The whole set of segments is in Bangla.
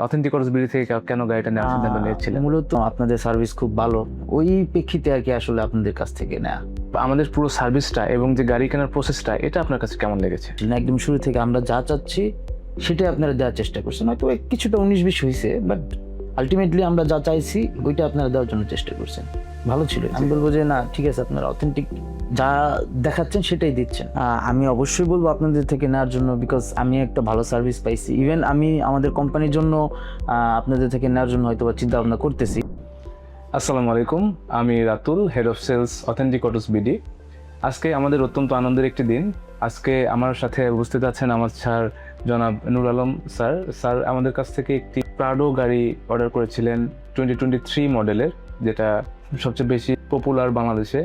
অথেন্টিক বিডি থেকে কেন গাড়িটা নেওয়ার সিদ্ধান্ত নিয়েছিলেন? মূলত আপনাদের সার্ভিস খুব ভালো, ওই প্রেক্ষিতে আর কি আসলে আপনাদের কাছ থেকে নেওয়া। আমাদের পুরো সার্ভিসটা এবং যে গাড়ি কেনার প্রসেসটা এটা আপনার কাছে কেমন লেগেছে? একদম শুরু থেকে আমরা যা চাচ্ছি সেটাই আপনারা দেওয়ার চেষ্টা করছেন। হয়তো কিছুটা 19-20 হয়েছে, বাট আলটিমেটলি আমরা যা চাইছি ওইটা আপনারা দেওয়ার জন্য চেষ্টা করছেন। ভালো ছিল। আমি বলবো যে না, ঠিক আছে, আপনারা অথেন্টিক যা দেখাচ্ছেন সেটাই দিচ্ছেন। আমি অবশ্যই বলবো আপনাদের থেকে নেওয়ার জন্য, বিকজ আমি একটা ভালো সার্ভিস পাইছি। ইভেন আমি আমাদের কোম্পানির জন্য আপনাদের থেকে নেওয়ার জন্য হয়তো চিন্তা ভাবনা করতেছি। আসসালামু আলাইকুম, আমি Ratul, head of sales authentic BD. আজকে আমাদের অত্যন্ত আনন্দের একটি দিন। আজকে আমার সাথে উপস্থিত আছেন আমার স্যার জনাব নূর আলম স্যার। স্যার আমাদের কাছ থেকে একটি প্রাডো গাড়ি অর্ডার করেছিলেন 2023 মডেলের, যেটা সবচেয়ে বেশি পপুলার বাংলাদেশে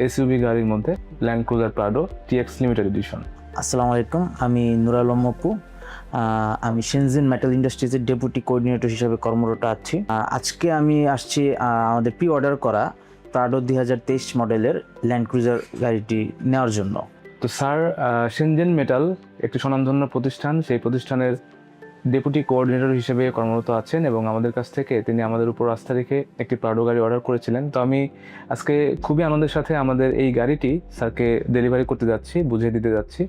এসইউভি গাড়ির মধ্যে, land cruiser Prado TX limited edition. আসসালামু আলাইকুম, আমি নূর আলম অপু। আমি শেনজেন মেটাল ইন্ডাস্ট্রিজের ডেপুটি কোঅর্ডিনেটর হিসেবে কর্মরত আছি। আজকে আমি আসছি আমাদের প্রি অর্ডার করা প্রাডো 2023 মডেলের ল্যান্ড ক্রুজার গাড়িটি নেওয়ার জন্য। তো স্যার, শেনজেন মেটাল একটি স্বনামধন্য প্রতিষ্ঠান, সেই প্রতিষ্ঠানের ডেপুটি কোঅর্ডিনেটর হিসেবে কর্মরত আছেন এবং আমাদের কাছ থেকে তিনি আমাদের উপর আস্থা রেখে একটি প্রাডো গাড়ি অর্ডার করেছিলেন। তো আমি আজকে খুবই আনন্দের সাথে আমাদের এই গাড়িটি স্যারকে ডেলিভারি করতে যাচ্ছি, বুঝিয়ে দিতে যাচ্ছি।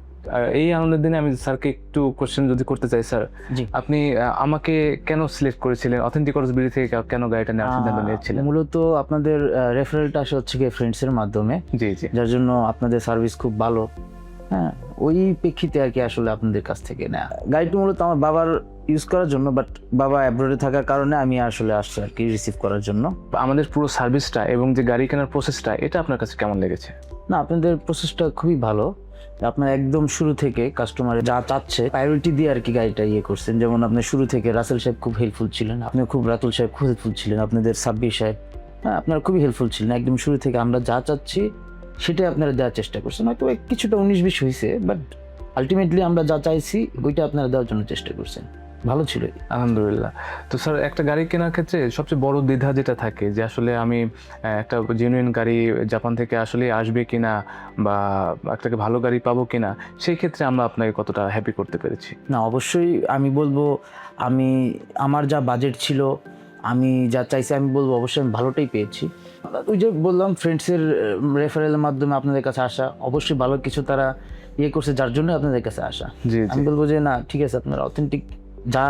এই আনন্দের দিনে আমি স্যারকে একটু কোশ্চেন যদি করতে চাই, স্যার আপনি আমাকে কেন সিলেক্ট করেছিলেন, অথেন্টিক বিডি থেকে কেন গাড়িটা নেওয়ার সিদ্ধান্ত নিয়েছিলেন? মূলত আপনাদের রেফারেলটা আসে হচ্ছে গিয়ে ফ্রেন্ডসের মাধ্যমে, জি জি, যার জন্য আপনাদের সার্ভিস খুব ভালো। হ্যাঁ, ওই প্রেক্ষিতে আর কি আসলে আপনাদের কাছ থেকে নেওয়া। গাড়িটি মূলত আমার বাবার ইউজ করার জন্য, বাট বাবা অ্যাব্রোডে থাকার কারণে আমি আসলে আসছি আর কি রিসিভ করার জন্য। আমাদের পুরো সার্ভিসটা এবং যে গাড়ি কেনার প্রসেসটা এটা আপনার কাছে কেমন লেগেছে? না, আপনাদের প্রসেসটা খুবই ভালো। আপনার একদম শুরু থেকে কাস্টমার যা চাচ্ছে প্রায়োরিটি দিয়ে আর কি গাড়িটা করছেন। যেমন আপনার শুরু থেকে রাসেল সাহেব খুব হেল্পফুল ছিলেন, আপনি খুব রাতুল সাহেব খুব হেল্পফুল ছিলেন, আপনাদের সাব্বির সাহেব, হ্যাঁ, আপনারা খুবই হেল্পফুল ছিলেন। একদম শুরু থেকে আমরা যা চাচ্ছি সেটাই আপনারা দেওয়ার চেষ্টা করছেন। হয়তো কিছুটা 19-20 হয়েছে, বাট আলটিমেটলি আমরা যা চাইছি ওইটা আপনারা দেওয়ার জন্য চেষ্টা করছেন। ভালো ছিল। আলহামদুলিল্লাহ। তো স্যার, একটা গাড়ি কেনার ক্ষেত্রে সবচেয়ে বড় দ্বিধা যেটা থাকে যে আসলে আমি একটা জেনুইন গাড়ি জাপান থেকে আসলে আসবে কিনা বা একটা ভালো গাড়ি পাবো কিনা, সেই ক্ষেত্রে আমরা আপনাকে কতটা হ্যাপি করতে পেরেছি? না, অবশ্যই আমি বলবো, আমার যা বাজেট ছিল, আমি যা চাইছি, আমি বলবো অবশ্যই আমি ভালোটাই পেয়েছি। ওই যে বললাম, ফ্রেন্ডসের রেফারেলের মাধ্যমে আপনাদের কাছে আসা, অবশ্যই ভালো কিছু তারা করছে, যার জন্য আপনাদের কাছে আসা। জি, আমি বলবো যে না, ঠিক আছে, আপনারা অথেন্টিক যা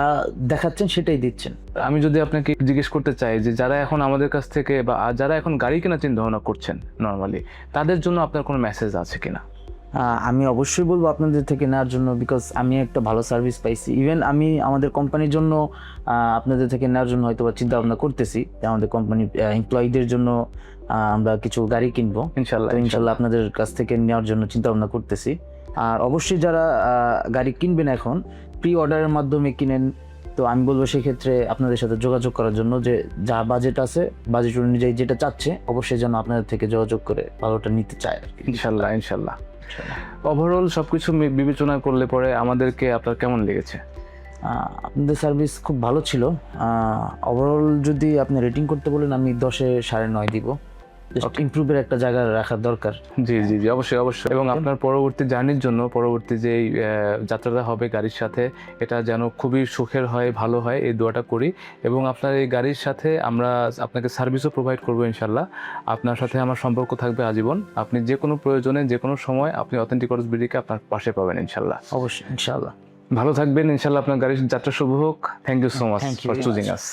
দেখাচ্ছেন সেটাই দিচ্ছেন। আমি যদি আপনাকে জিজ্ঞেস করতে চাই যে যারা এখন আমাদের কাছ থেকে বা যারা এখন গাড়ি কেনার চিন্তা ভাবনা করছেন নর্মালি, তাদের জন্য আপনার কোনো মেসেজ আছে কিনা? আমি অবশ্যই বলবো আপনাদের থেকে নেওয়ার জন্য, বিকজ আমি একটা ভালো সার্ভিস পাইছি। ইভেন আমি আমাদের কোম্পানির জন্য আপনাদের থেকে নেওয়ার জন্য হয়তো চিন্তা ভাবনা করতেছি, আমাদের কোম্পানির এমপ্লয়ীদের জন্য আমরা কিছু গাড়ি কিনবো ইনশাল্লাহ আপনাদের কাছ থেকে নেওয়ার জন্য চিন্তা ভাবনা করতেছি। আর অবশ্যই যারা গাড়ি কিনবেন এখন প্রি অর্ডারের মাধ্যমে কিনেন, তো আমি বলবো সেক্ষেত্রে আপনাদের সাথে যোগাযোগ করার জন্য, যে যা বাজেট আছে বাজেট অনুযায়ী যেটা চাচ্ছে অবশ্যই যেন আপনাদের থেকে যোগাযোগ করে ভালোটা নিতে চায় আর কি। ইনশাল্লাহ। ওভারঅল সবকিছু বিবেচনা করলে পরে আমাদেরকে আপনার কেমন লেগেছে? আপনাদের সার্ভিস খুব ভালো ছিল। ওভারঅল যদি আপনি রেটিং করতে বলেন, আমি 10-এ 9.5 দিব। ইমপ্রুভের একটা জায়গা রাখা দরকার। জি, অবশ্যই। এবং আপনার পরবর্তী জার্নির জন্য, পরবর্তী যে যাত্রাটা হবে গাড়ির সাথে, এটা যেন খুবই সুখের হয়, ভালো হয়, এই দোয়াটা করি। এবং আপনার এই গাড়ির সাথে আমরা আপনাকে সার্ভিসও প্রোভাইড করবো ইনশাল্লাহ। আপনার সাথে আমার সম্পর্ক থাকবে আজীবন। আপনি যে কোনো প্রয়োজনে যে কোনো সময় আপনি অথেন্টিক বিডিকে আপনার পাশে পাবেন ইনশাল্লাহ। অবশ্যই, ইনশাল্লাহ। ভালো থাকবেন ইনশাল্লাহ। আপনার গাড়ির যাত্রা শুভ হোক। Thank you so much for choosing us.